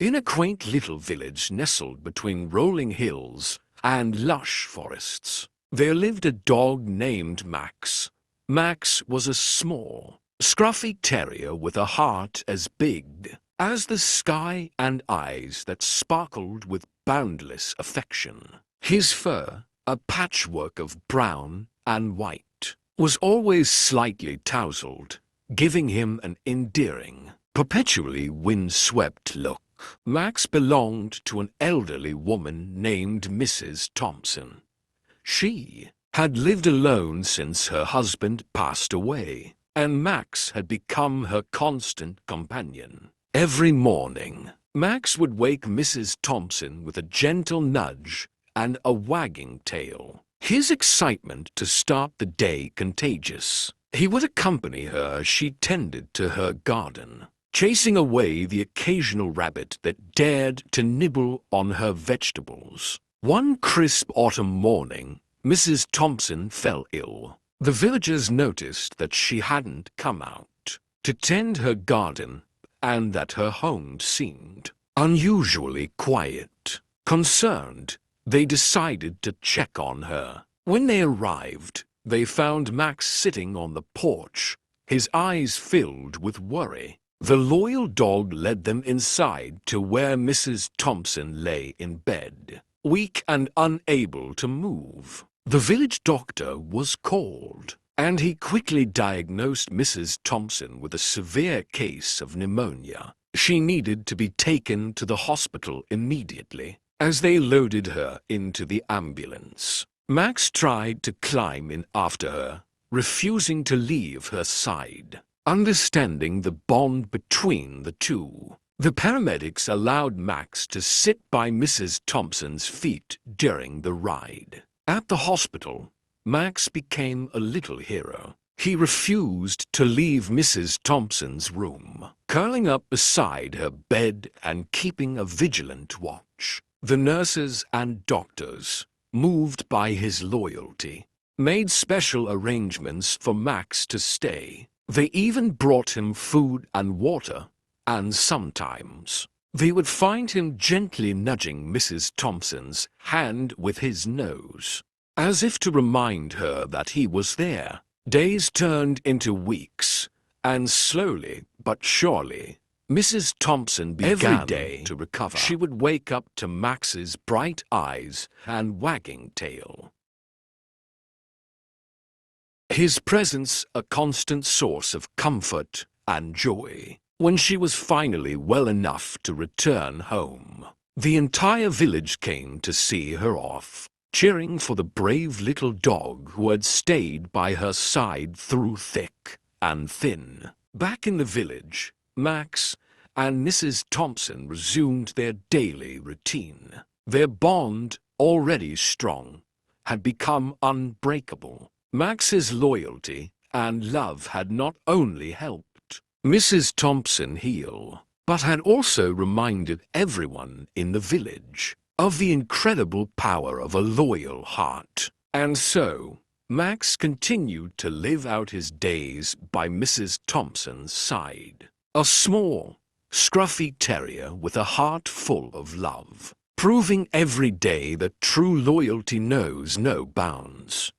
In a quaint little village nestled between rolling hills and lush forests, there lived a dog named Max. Max was a small, scruffy terrier with a heart as big as the sky and eyes that sparkled with boundless affection. His fur, a patchwork of brown and white, was always slightly tousled, giving him an endearing, perpetually wind-swept look. Max belonged to an elderly woman named Mrs. Thompson. She had lived alone since her husband passed away, and Max had become her constant companion. Every morning, Max would wake Mrs. Thompson with a gentle nudge and a wagging tail, his excitement to start the day contagious. He would accompany her as she tended to her garden, chasing away the occasional rabbit that dared to nibble on her vegetables. One crisp autumn morning, Mrs. Thompson fell ill. The villagers noticed that she hadn't come out to tend her garden and that her home seemed unusually quiet. Concerned, they decided to check on her. When they arrived, they found Max sitting on the porch, his eyes filled with worry. The loyal dog led them inside to where Mrs. Thompson lay in bed, weak and unable to move. The village doctor was called, and he quickly diagnosed Mrs. Thompson with a severe case of pneumonia. She needed to be taken to the hospital immediately. As they loaded her into the ambulance, Max tried to climb in after her, refusing to leave her side. Understanding the bond between the two, the paramedics allowed Max to sit by Mrs. Thompson's feet during the ride. At the hospital, Max became a little hero. He refused to leave Mrs. Thompson's room, curling up beside her bed and keeping a vigilant watch. The nurses and doctors, moved by his loyalty, made special arrangements for Max to stay. They even brought him food and water, and sometimes they would find him gently nudging Mrs. Thompson's hand with his nose, as if to remind her that he was there. Days turned into weeks, and slowly but surely, Mrs. Thompson began to recover. She would wake up to Max's bright eyes and wagging tail, his presence a constant source of comfort and joy. When she was finally well enough to return home, the entire village came to see her off, cheering for the brave little dog who had stayed by her side through thick and thin. Back in the village, Max and Mrs. Thompson resumed their daily routine. Their bond, already strong, had become unbreakable. Max's loyalty and love had not only helped Mrs. Thompson heal, but had also reminded everyone in the village of the incredible power of a loyal heart. And so, Max continued to live out his days by Mrs. Thompson's side. A small, scruffy terrier with a heart full of love, proving every day that true loyalty knows no bounds.